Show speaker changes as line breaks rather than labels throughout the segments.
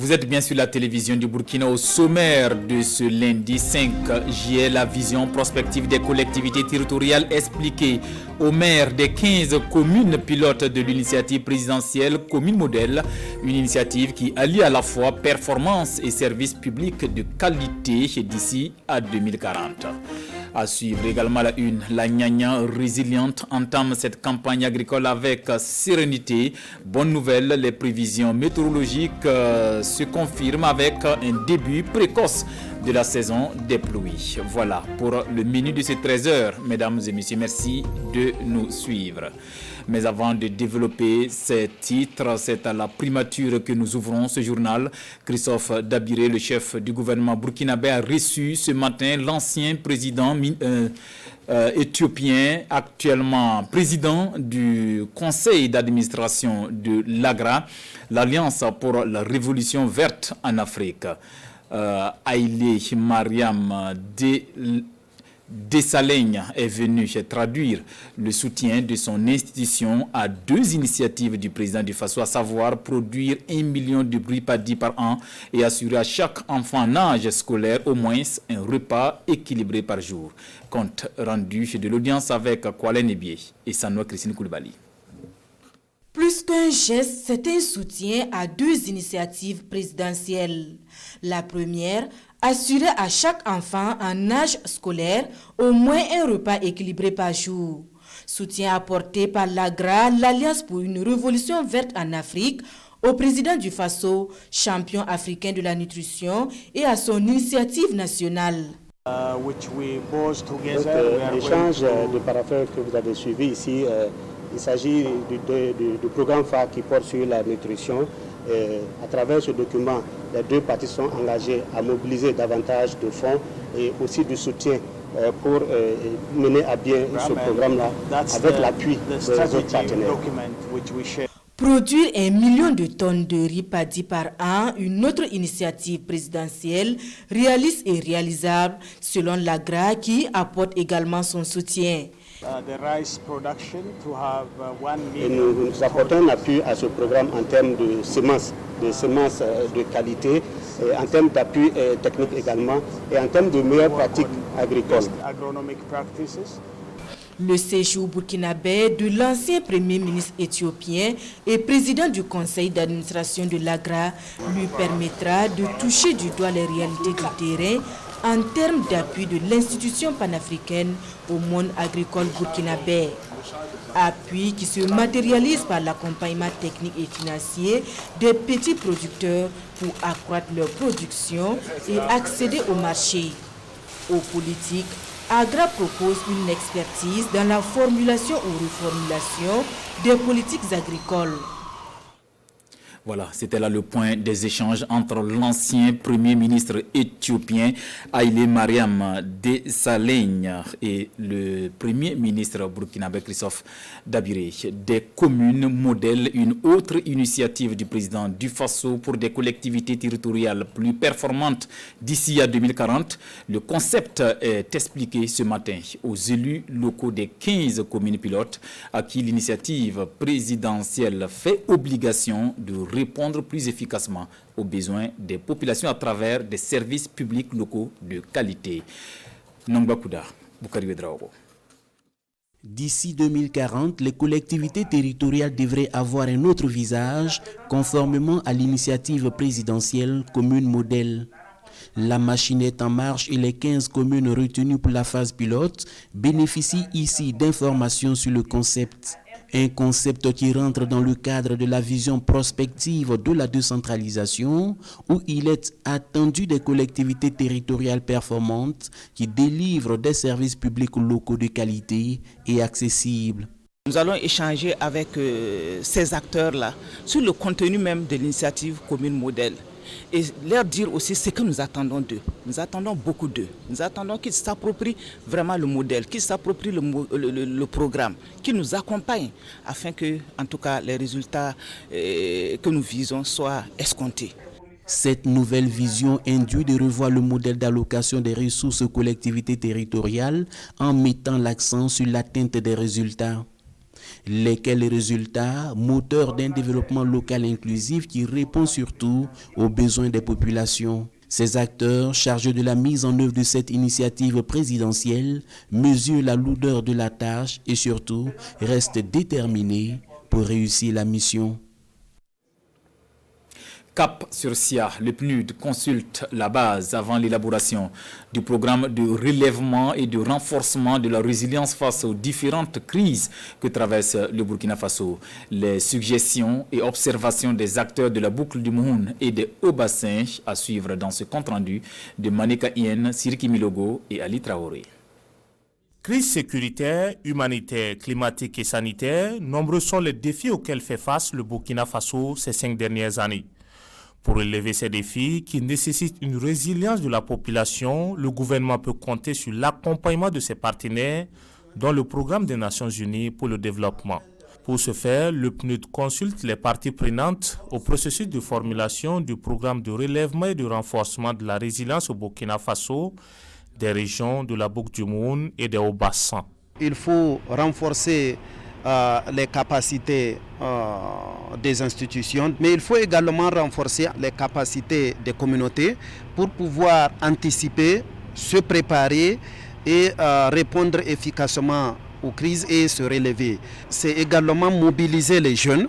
Vous êtes bien sur la télévision du Burkina. Au sommaire de ce lundi 5 juillet, la vision prospective des collectivités territoriales expliquée aux maires des 15 communes pilotes de l'initiative présidentielle Commune Modèle, une initiative qui allie à la fois performance et services publics de qualité d'ici à 2040. À suivre également la une, la Nyanya résiliente entame cette campagne agricole avec sérénité. Bonne nouvelle, les prévisions météorologiques se confirment avec un début précoce de la saison des pluies. Voilà pour le menu de ces 13h. Mesdames et messieurs, merci de nous suivre. Mais avant de développer ces titres, c'est à la primature que nous ouvrons ce journal. Christophe Dabiré, le chef du gouvernement burkinabé, a reçu ce matin l'ancien président éthiopien, actuellement président du conseil d'administration de l'AGRA, l'Alliance pour la Révolution verte en Afrique. Haïlé Mariam Desalegn est venu traduire le soutien de son institution à deux initiatives du président du Faso, à savoir produire 1 million de bripadi par an et assurer à chaque enfant en âge scolaire au moins un repas équilibré par jour. Compte rendu de l'audience avec Kwale Nebié et Sanoua Christine Koulibaly.
Plus qu'un geste, c'est un soutien à deux initiatives présidentielles. La première, assurer à chaque enfant en âge scolaire au moins un repas équilibré par jour. Soutien apporté par l'AGRA, l'Alliance pour une révolution verte en Afrique, au président du Faso, champion africain de la nutrition, et à son initiative nationale.
L'échange de parapheurs que vous avez suivi ici, il s'agit du programme phare qui porte sur la nutrition. À travers ce document, les deux parties sont engagées à mobiliser davantage de fonds et aussi du soutien pour mener à bien ce programme-là avec l'appui des autres partenaires.
Produire 1 million de tonnes de riz paddy par an, une autre initiative présidentielle réaliste et réalisable selon l'AGRA qui apporte également son soutien.
Et nous apportons un appui à ce programme en termes de semences de qualité, et en termes d'appui technique également, et en termes de meilleures pratiques agricoles.
Le séjour burkinabé de l'ancien premier ministre éthiopien et président du conseil d'administration de l'AGRA lui permettra de toucher du doigt les réalités du terrain en termes d'appui de l'institution panafricaine au monde agricole burkinabé. Appui qui se matérialise par l'accompagnement technique et financier des petits producteurs pour accroître leur production et accéder au marché. Aux politiques, AGRA propose une expertise dans la formulation ou reformulation des politiques agricoles.
Voilà, c'était là le point des échanges entre l'ancien premier ministre éthiopien Haïlé Mariam Desalegn et le premier ministre burkinabé Christophe Dabiré. Des communes modèles, une autre initiative du président du Faso pour des collectivités territoriales plus performantes d'ici à 2040. Le concept est expliqué ce matin aux élus locaux des 15 communes pilotes à qui l'initiative présidentielle fait obligation de répondre plus efficacement aux besoins des populations à travers des services publics locaux de qualité. Nongbakuda, Boukari Wedraogo.
D'ici 2040, les collectivités territoriales devraient avoir un autre visage, conformément à l'initiative présidentielle Commune Modèle. La machine est en marche et les 15 communes retenues pour la phase pilote bénéficient ici d'informations sur le concept. Un concept qui rentre dans le cadre de la vision prospective de la décentralisation, où il est attendu des collectivités territoriales performantes qui délivrent des services publics locaux de qualité et accessibles.
Nous allons échanger avec ces acteurs-là sur le contenu même de l'initiative Commune Modèle. Et leur dire aussi ce que nous attendons d'eux. Nous attendons beaucoup d'eux. Nous attendons qu'ils s'approprient vraiment le modèle, qu'ils s'approprient le programme, qu'ils nous accompagnent afin que, en tout cas, les résultats que nous visons soient escomptés.
Cette nouvelle vision induit de revoir le modèle d'allocation des ressources aux collectivités territoriales en mettant l'accent sur l'atteinte des résultats. Lesquels résultats, moteurs d'un développement local inclusif qui répond surtout aux besoins des populations. Ces acteurs chargés de la mise en œuvre de cette initiative présidentielle mesurent la lourdeur de la tâche et surtout restent déterminés pour réussir la mission.
Cap sur Sia, le PNUD consulte la base avant l'élaboration du programme de relèvement et de renforcement de la résilience face aux différentes crises que traverse le Burkina Faso. Les suggestions et observations des acteurs de la boucle du Mouhoun et des hauts-bassins à suivre dans ce compte-rendu de Manéka Ien, Siriki Milogo et Ali Traoré.
Crise sécuritaire, humanitaire, climatique et sanitaire, nombreux sont les défis auxquels fait face le Burkina Faso ces 5 dernières années. Pour relever ces défis qui nécessitent une résilience de la population, le gouvernement peut compter sur l'accompagnement de ses partenaires dans le programme des Nations Unies pour le développement. Pour ce faire, le PNUD consulte les parties prenantes au processus de formulation du programme de relèvement et de renforcement de la résilience au Burkina Faso, des régions de la boucle du Mouhoun et des hauts-bassins.
Il faut renforcer les capacités des institutions, mais il faut également renforcer les capacités des communautés pour pouvoir anticiper, se préparer et répondre efficacement aux crises et se relever. C'est également mobiliser les jeunes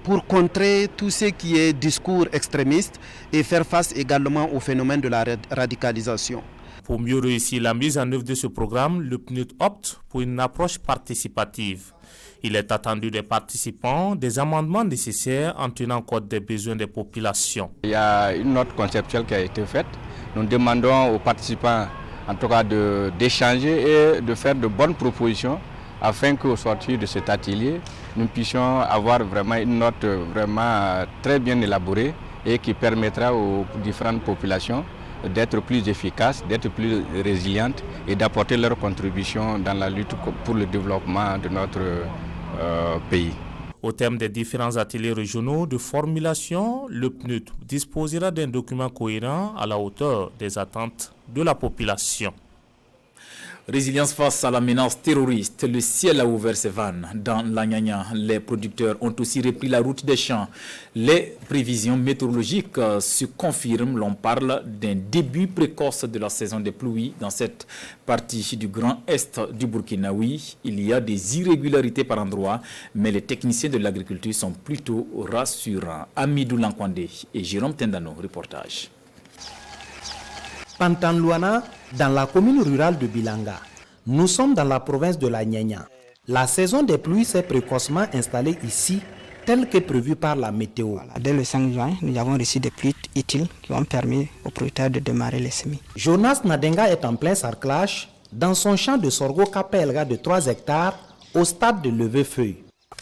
pour contrer tout ce qui est discours extrémiste et faire face également au phénomène de la radicalisation.
Pour mieux réussir la mise en œuvre de ce programme, le PNUD opte pour une approche participative. Il est attendu des participants des amendements nécessaires en tenant compte des besoins des populations.
Il y a une note conceptuelle qui a été faite. Nous demandons aux participants en tout cas d'échanger et de faire de bonnes propositions afin qu'au sortir de cet atelier, nous puissions avoir vraiment une note vraiment très bien élaborée et qui permettra aux différentes populations d'être plus efficaces, d'être plus résilientes et d'apporter leur contribution dans la lutte pour le développement de notre pays.
Au terme des différents ateliers régionaux de formulation, le PNUD disposera d'un document cohérent à la hauteur des attentes de la population.
Résilience face à la menace terroriste, le ciel a ouvert ses vannes. Dans la Nyanya, les producteurs ont aussi repris la route des champs. Les prévisions météorologiques se confirment. L'on parle d'un début précoce de la saison des pluies dans cette partie du Grand Est du Burkina. Oui, il y a des irrégularités par endroits, mais les techniciens de l'agriculture sont plutôt rassurants. Amidou Lankwande et Jérôme Tendano, reportage.
Pantanluana, dans la commune rurale de Bilanga. Nous sommes dans la province de la Nyanya. La saison des pluies s'est précocement installée ici, telle que prévue par la météo.
Dès le 5 juin, nous avons reçu des pluies utiles qui ont permis aux producteurs de démarrer les semis.
Jonas Nadenga est en plein sarclage dans son champ de sorgho Kapelga de 3 hectares au stade de levée-feuille.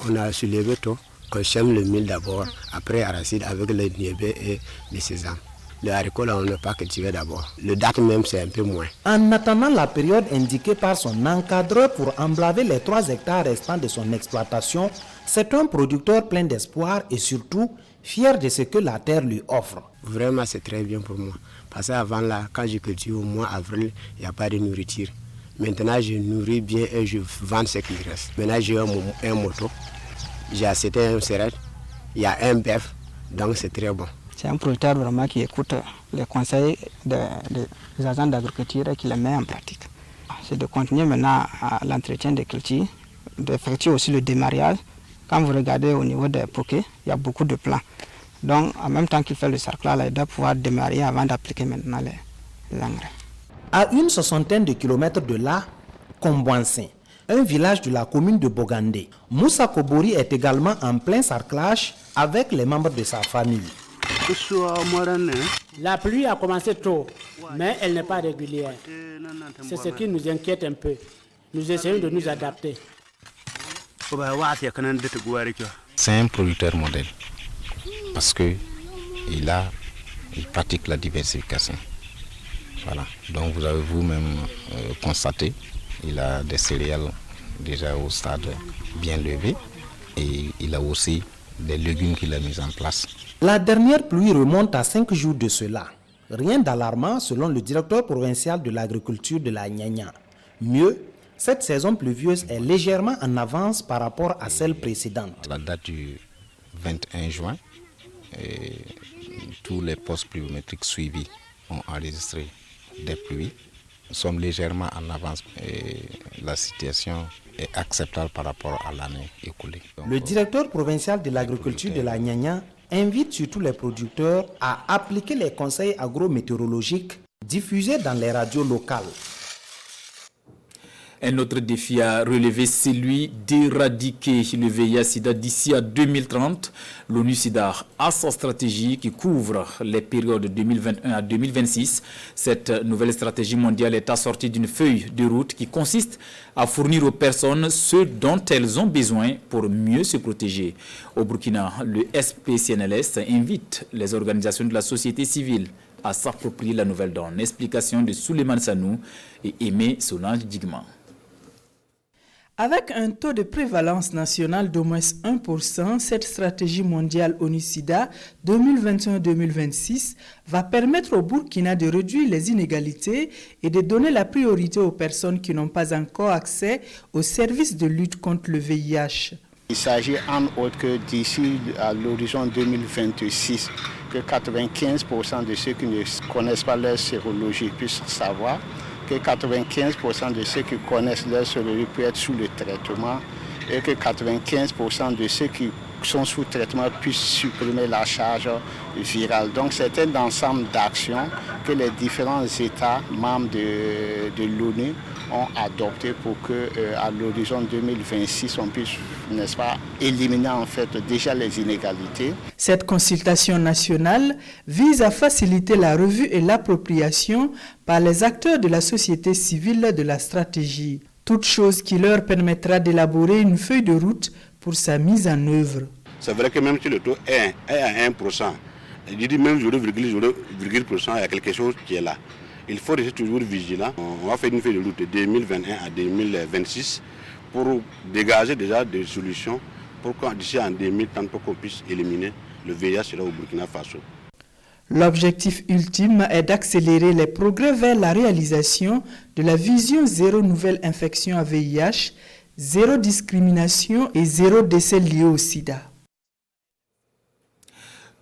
On a soulevé tout, on sème le mil d'abord, après arachide avec le niébé et le sésame. Le haricot, là, on n'a pas cultivé d'abord. Le date même, c'est un peu moins.
En attendant la période indiquée par son encadreur pour emblaver les 3 hectares restants de son exploitation, c'est un producteur plein d'espoir et surtout fier de ce que la terre lui offre.
Vraiment, c'est très bien pour moi. Parce qu'avant, là, quand je cultive au mois avril, il n'y a pas de nourriture. Maintenant, je nourris bien et je vends ce qui reste. Maintenant, j'ai un moto, j'ai acheté un serrette, il y a un bœuf, donc c'est très bon.
C'est un producteur vraiment qui écoute les conseils des agents d'agriculture et qui les met en pratique. C'est de continuer maintenant à l'entretien des cultures, d'effectuer aussi le démarrage. Quand vous regardez au niveau des poquets, il y a beaucoup de plants. Donc en même temps qu'il fait le cerclage, il doit pouvoir démarrer avant d'appliquer maintenant les engrais.
À une 60aine de kilomètres de là, Kombouansin, un village de la commune de Bogandé. Moussa Kobori est également en plein sarclage avec les membres de sa famille.
La pluie a commencé tôt, mais elle n'est pas régulière. C'est ce qui nous inquiète un peu. Nous essayons de nous adapter.
C'est un producteur modèle parce qu'il pratique la diversification. Voilà. Donc vous avez vous-même constaté, il a des céréales déjà au stade bien levé et il a aussi des légumes qu'il a mis en place.
La dernière pluie remonte à 5 jours de cela. Rien d'alarmant selon le directeur provincial de l'agriculture de la Nyanya. Mieux, cette saison pluvieuse est légèrement en avance par rapport à celle précédente.
À la date du 21 juin, tous les postes pluviométriques suivis ont enregistré des pluies. Nous sommes légèrement en avance et la situation est acceptable par rapport à l'année écoulée.
Le directeur provincial de l'agriculture de la Nyanya invite surtout les producteurs à appliquer les conseils agrométéorologiques diffusés dans les radios locales.
Un autre défi à relever, c'est celui d'éradiquer le VIH-Sida d'ici à 2030. L'ONU-SIDA a sa stratégie qui couvre les périodes 2021 à 2026. Cette nouvelle stratégie mondiale est assortie d'une feuille de route qui consiste à fournir aux personnes ce dont elles ont besoin pour mieux se protéger. Au Burkina, le SPCNLS invite les organisations de la société civile à s'approprier la nouvelle donne. Explication de Souleymane Sanou et Aimé Solange Digman.
Avec un taux de prévalence nationale d'au moins 1%, cette stratégie mondiale ONU-SIDA 2021-2026 va permettre au Burkina de réduire les inégalités et de donner la priorité aux personnes qui n'ont pas encore accès aux services de lutte contre le VIH.
Il s'agit en autres que d'ici à l'horizon 2026, que 95% de ceux qui ne connaissent pas leur sérologie puissent savoir, que 95% de ceux qui connaissent leur sérologie peuvent être sous le traitement et que 95% de ceux qui sont sous traitement puissent supprimer la charge virale. Donc c'est un ensemble d'actions que les différents États membres de l'ONU ont adopté pour qu'à l'horizon 2026, on puisse, n'est-ce pas, éliminer en fait déjà les inégalités.
Cette consultation nationale vise à faciliter la revue et l'appropriation par les acteurs de la société civile de la stratégie. Toute chose qui leur permettra d'élaborer une feuille de route pour sa mise en œuvre.
C'est vrai que même si le taux est à 1%, je dis même 0,0%, il y a quelque chose qui est là. Il faut rester toujours vigilant. On va faire une feuille de route de 2021 à 2026 pour dégager déjà des solutions pour que d'ici en 2030 pour qu'on puisse éliminer le VIH au Burkina Faso.
L'objectif ultime est d'accélérer les progrès vers la réalisation de la vision zéro nouvelle infection à VIH, zéro discrimination et zéro décès lié au sida.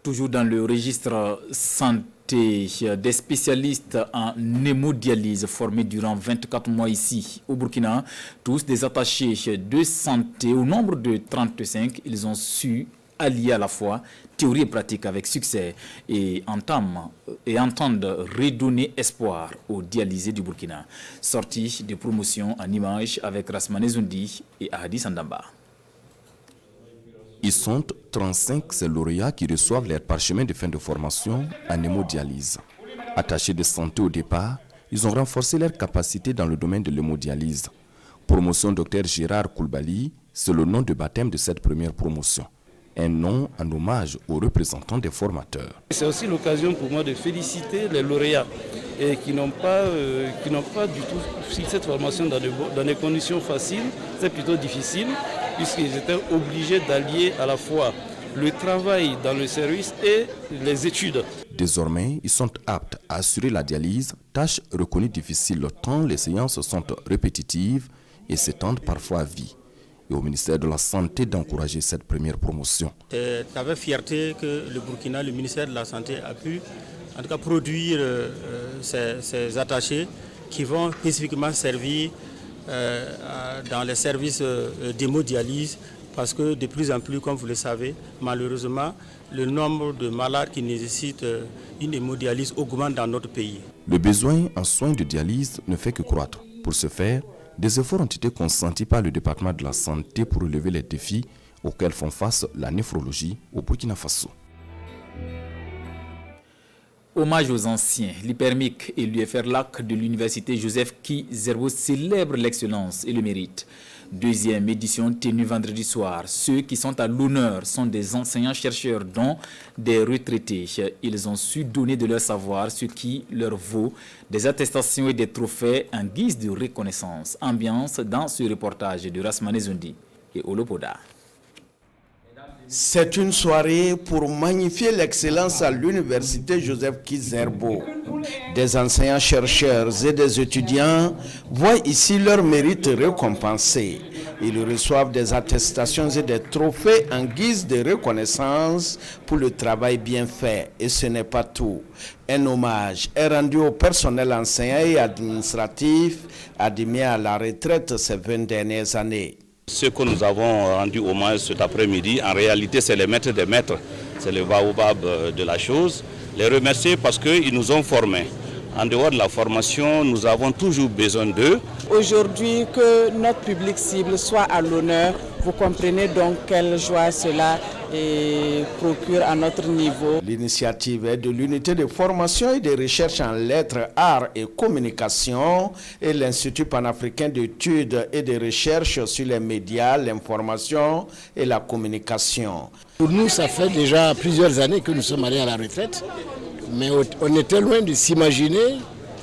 Toujours dans le registre santé, des spécialistes en hémodialyse formés durant 24 mois ici au Burkina, tous des attachés de santé au nombre de 35, ils ont su allier à la fois théorie et pratique avec succès et entendent redonner espoir aux dialysés du Burkina. Sortie de promotion en images avec Rasmane Zoundi et Ahadi Sandamba.
Ils sont 35 ces lauréats qui reçoivent leur parchemin de fin de formation en hémodialyse. Attachés de santé au départ, ils ont renforcé leurs capacités dans le domaine de l'hémodialyse. Promotion Dr Gérard Koulibaly, c'est le nom de baptême de cette première promotion. Un nom en hommage aux représentants des formateurs.
C'est aussi l'occasion pour moi de féliciter les lauréats et qui n'ont pas du tout fait cette formation dans des conditions faciles, c'est plutôt difficile, puisqu'ils étaient obligés d'allier à la fois le travail dans le service et les études.
Désormais, ils sont aptes à assurer la dialyse, tâche reconnue difficile tant les séances sont répétitives et s'étendent parfois à vie. Et au ministère de la Santé d'encourager cette première promotion.
C'est avec fierté que le Burkina, le ministère de la Santé a pu en tout cas produire ces attachés qui vont spécifiquement servir dans les services d'hémodialyse parce que de plus en plus, comme vous le savez, malheureusement, le nombre de malades qui nécessitent une hémodialyse augmente dans notre pays.
Le besoin en soins de dialyse ne fait que croître. Pour ce faire, des efforts ont été consentis par le département de la santé pour relever les défis auxquels font face la néphrologie au Burkina Faso.
Hommage aux anciens, l'Hypermic et l'UFRLAC de l'université Joseph Ki-Zerbo célèbrent l'excellence et le mérite. Deuxième édition tenue vendredi soir. Ceux qui sont à l'honneur sont des enseignants-chercheurs dont des retraités. Ils ont su donner de leur savoir ce qui leur vaut des attestations et des trophées en guise de reconnaissance. Ambiance dans ce reportage de Rasmane Zoundi et Olopoda.
C'est une soirée pour magnifier l'excellence à l'université Joseph Kizerbo. Des enseignants-chercheurs et des étudiants voient ici leur mérite récompensé. Ils reçoivent des attestations et des trophées en guise de reconnaissance pour le travail bien fait. Et ce n'est pas tout. Un hommage est rendu au personnel enseignant et administratif admis à la retraite ces 20 dernières années.
Ce que nous avons rendu hommage cet après-midi, en réalité, c'est les maîtres des maîtres. C'est le baobab de la chose. Les remercier parce qu'ils nous ont formés. En dehors de la formation, nous avons toujours besoin d'eux.
Aujourd'hui, que notre public cible soit à l'honneur, vous comprenez donc quelle joie cela procure à notre niveau.
L'initiative est de l'unité de formation et de recherche en lettres, arts et communication et l'Institut panafricain d'études et de recherche sur les médias, l'information et la communication.
Pour nous, ça fait déjà plusieurs années que nous sommes allés à la retraite. Mais on était loin de s'imaginer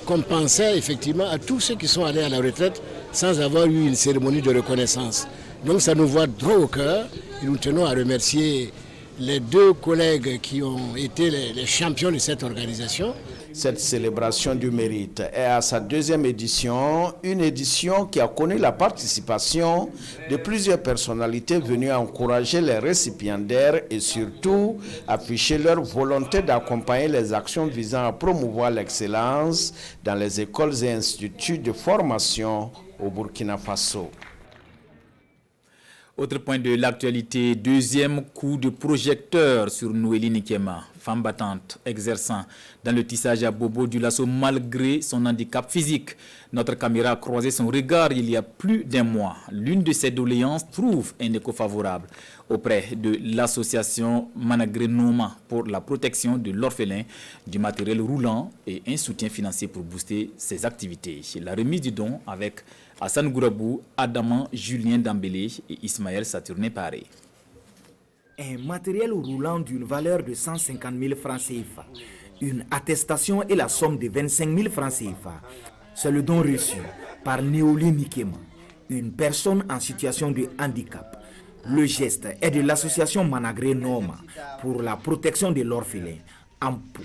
qu'on pensait effectivement à tous ceux qui sont allés à la retraite sans avoir eu une cérémonie de reconnaissance. Donc ça nous voit droit au cœur et nous tenons à remercier les deux collègues qui ont été les champions de cette organisation.
Cette célébration du mérite est à sa deuxième édition, une édition qui a connu la participation de plusieurs personnalités venues encourager les récipiendaires et surtout afficher leur volonté d'accompagner les actions visant à promouvoir l'excellence dans les écoles et instituts de formation au Burkina Faso.
Autre point de l'actualité, deuxième coup de projecteur sur Noélie Nikema, femme battante exerçant dans le tissage à Bobo du Lasso malgré son handicap physique. Notre caméra a croisé son regard il y a plus d'un mois. L'une de ses doléances trouve un écho favorable auprès de l'association Managré Noma pour la protection de l'orphelin, du matériel roulant et un soutien financier pour booster ses activités. La remise du don avec Hassan Gourabou, Adaman, Julien Dambélé et Ismaël Saturné Paré.
Un matériel roulant d'une valeur de 150 000 francs CFA, une attestation et la somme de 25 000 francs CFA. C'est le don reçu par Néoli Nikema, une personne en situation de handicap. Le geste est de l'association Managré Noma pour la protection de l'orphelin, AMPO.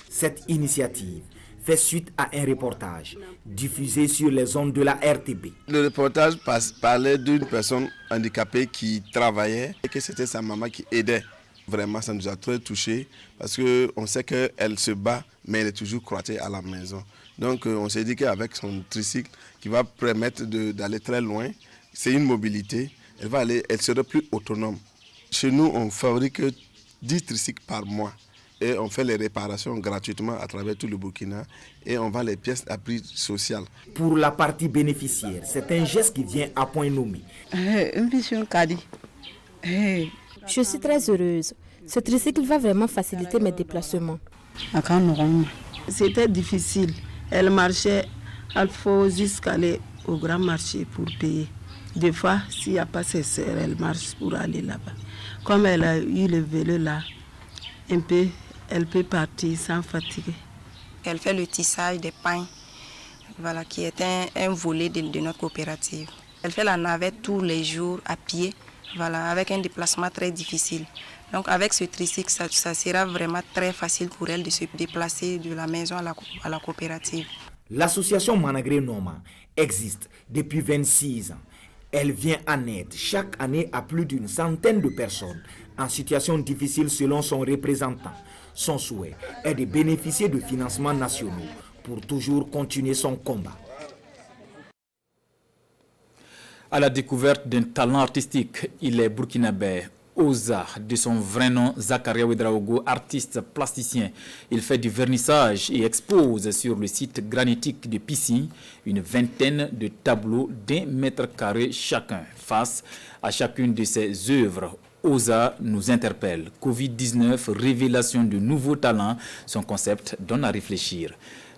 Cette initiative fait suite à un reportage diffusé sur les ondes de la RTB.
Le reportage parlait d'une personne handicapée qui travaillait et que c'était sa maman qui aidait. Vraiment, ça nous a très touchés parce qu'on sait qu'elle se bat, mais elle est toujours crottée à la maison. Donc, on s'est dit qu'avec son tricycle qui va permettre d'aller très loin, c'est une mobilité, elle sera plus autonome. Chez nous, on fabrique 10 tricycles par mois. Et on fait les réparations gratuitement à travers tout le Burkina et on vend les pièces à prix social.
Pour la partie bénéficiaire, c'est un geste qui vient à point nommé.
Je suis très heureuse. Ce tricycle va vraiment faciliter mes déplacements.
C'était difficile. Elle marchait, il faut jusqu'à aller au grand marché pour payer. Des fois, s'il n'y a pas ses sœurs, elle marche pour aller là-bas. Comme elle a eu le vélo là, elle peut partir sans fatigue.
Elle fait le tissage des pains, voilà, qui est un volet de notre coopérative. Elle fait la navette tous les jours à pied, voilà, avec un déplacement très difficile. Donc avec ce tricycle, ça sera vraiment très facile pour elle de se déplacer de la maison à la coopérative.
L'association Managré Noma existe depuis 26 ans. Elle vient en aide chaque année à plus d'une centaine de personnes en situation difficile selon son représentant. Son souhait est de bénéficier de financements nationaux pour toujours continuer son combat.
À la découverte d'un talent artistique, il est burkinabé. Oza, de son vrai nom Zakaria Ouedraogo, artiste plasticien. Il fait du vernissage et expose sur le site granitique de Pissy une vingtaine de tableaux d'1 mètre carré chacun. Face à chacune de ses œuvres, Oza nous interpelle. Covid-19, révélation de nouveaux talents, son concept donne à réfléchir.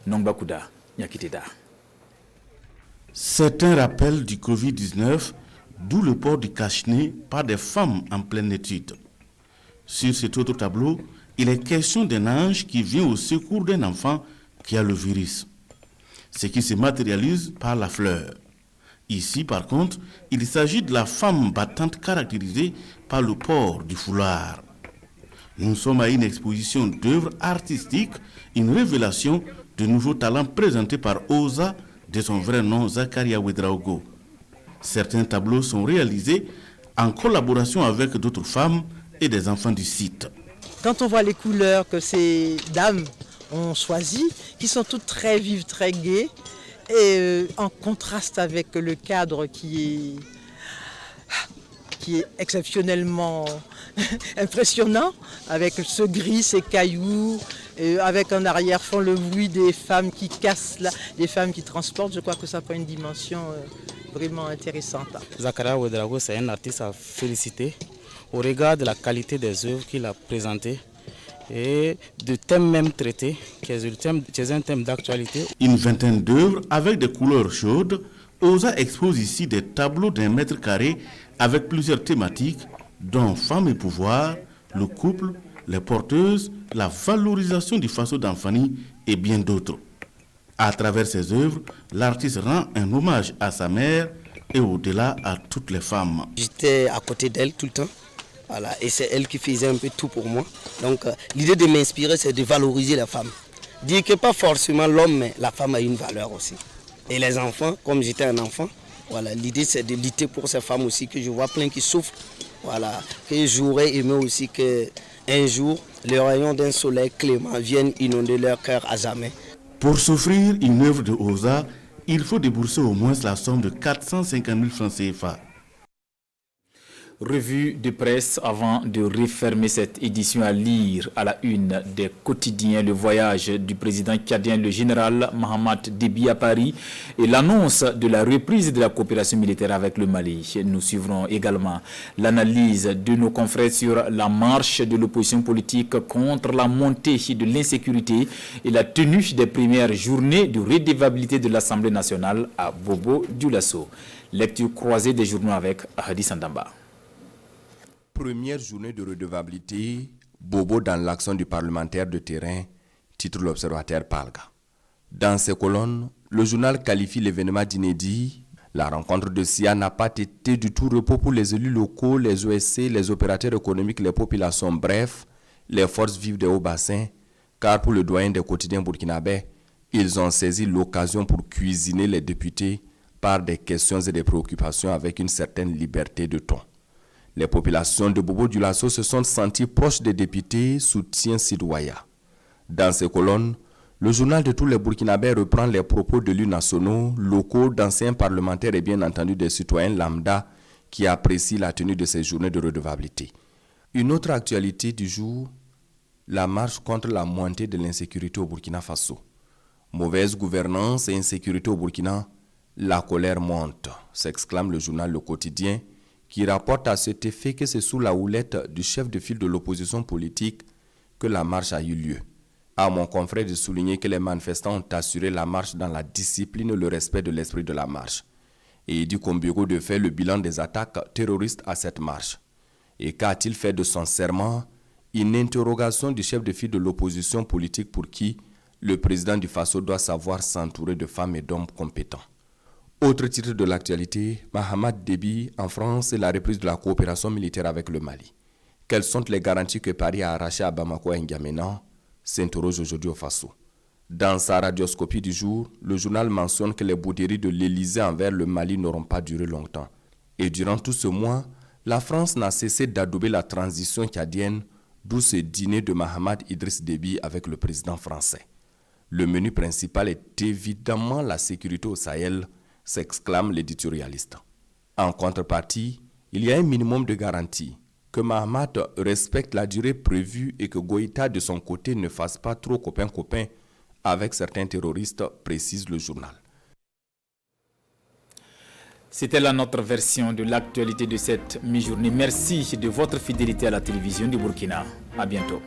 Nongbakuda, Nyakiteda.
C'est un rappel du Covid-19, d'où le port du cache-nez par des femmes en pleine étude. Sur cet autre tableau, il est question d'un ange qui vient au secours d'un enfant qui a le virus, ce qui se matérialise par la fleur. Ici, par contre, il s'agit de la femme battante caractérisée par le port du foulard. Nous sommes à une exposition d'œuvres artistiques, une révélation de nouveaux talents présentés par Oza, de son vrai nom Zakaria Ouedraogo. Certains tableaux sont réalisés en collaboration avec d'autres femmes et des enfants du site.
Quand on voit les couleurs que ces dames ont choisies, qui sont toutes très vives, très gaies, et en contraste avec le cadre qui est exceptionnellement impressionnant, avec ce gris, ces cailloux, avec en arrière-fond le bruit des femmes qui cassent, des femmes qui transportent, je crois que ça prend une dimension vraiment intéressante.
Zakaria Ouedraogo, c'est un artiste à féliciter au regard de la qualité des œuvres qu'il a présentées et de thèmes même traités, qui est un thème d'actualité.
Une vingtaine d'œuvres avec des couleurs chaudes. Oza expose ici des tableaux d'1 mètre carré avec plusieurs thématiques, dont femmes et pouvoir, le couple, les porteuses, la valorisation du faso d'Anfani et bien d'autres. À travers ses œuvres, l'artiste rend un hommage à sa mère et au-delà à toutes les femmes.
J'étais à côté d'elle tout le temps. Voilà, et c'est elle qui faisait un peu tout pour moi. Donc l'idée de m'inspirer, c'est de valoriser la femme. Dire que pas forcément l'homme, mais la femme a une valeur aussi. Et les enfants, comme j'étais un enfant, voilà, l'idée c'est de lutter pour ces femmes aussi, que je vois plein qui souffrent. Voilà, que j'aurais aimé aussi qu'un jour, le rayon d'un soleil clément vienne inonder leur cœur à jamais.
Pour s'offrir une œuvre de Oza, il faut débourser au moins la somme de 450 000 francs CFA.
Revue de presse avant de refermer cette édition à lire à la une des quotidiens le voyage du président tchadien, le général Mahamat Déby à Paris et l'annonce de la reprise de la coopération militaire avec le Mali. Nous suivrons également l'analyse de nos confrères sur la marche de l'opposition politique contre la montée de l'insécurité et la tenue des premières journées de redevabilité de l'Assemblée nationale à Bobo-Dioulasso. Lecture croisée des journaux avec Hadi Sandamba.
Première journée de redevabilité, Bobo dans l'action du parlementaire de terrain, titre l'Observateur Palga. Dans ses colonnes, le journal qualifie l'événement d'inédit. La rencontre de SIA n'a pas été du tout repos pour les élus locaux, les OSC, les opérateurs économiques, les populations, bref, les forces vives des hauts bassins, car pour le doyen des quotidiens burkinabés, ils ont saisi l'occasion pour cuisiner les députés par des questions et des préoccupations avec une certaine liberté de ton. Les populations de Bobo-Dioulasso se sont senties proches des députés, soutient Sidouaya. Dans ses colonnes, le journal de tous les Burkinabés reprend les propos de l'élus nationaux, locaux, d'anciens parlementaires et bien entendu des citoyens lambda qui apprécient la tenue de ces journées de redevabilité. Une autre actualité du jour, la marche contre la montée de l'insécurité au Burkina Faso. Mauvaise gouvernance et insécurité au Burkina, la colère monte, s'exclame le journal Le Quotidien, qui rapporte à cet effet que c'est sous la houlette du chef de file de l'opposition politique que la marche a eu lieu. À mon confrère de souligner que les manifestants ont assuré la marche dans la discipline et le respect de l'esprit de la marche. Et il dit qu'au bureau de fait le bilan des attaques terroristes à cette marche. Et qu'a-t-il fait de son serment? Une interrogation du chef de file de l'opposition politique pour qui le président du Faso doit savoir s'entourer de femmes et d'hommes compétents. Autre titre de l'actualité, Mahamat Déby en France et la reprise de la coopération militaire avec le Mali. Quelles sont les garanties que Paris a arrachées à Bamako et N'Djamena? S'interroge aujourd'hui au Faso. Dans sa radioscopie du jour, le journal mentionne que les bouderies de l'Élysée envers le Mali n'auront pas duré longtemps. Et durant tout ce mois, la France n'a cessé d'adouber la transition tchadienne, d'où ce dîner de Mahamat Idriss Déby avec le président français. Le menu principal est évidemment la sécurité au Sahel, s'exclame l'éditorialiste. En contrepartie, il y a un minimum de garantie, que Mahamat respecte la durée prévue et que Goïta de son côté ne fasse pas trop copain-copain avec certains terroristes, précise le journal.
C'était là notre version de l'actualité de cette mi-journée. Merci de votre fidélité à la télévision du Burkina. À bientôt.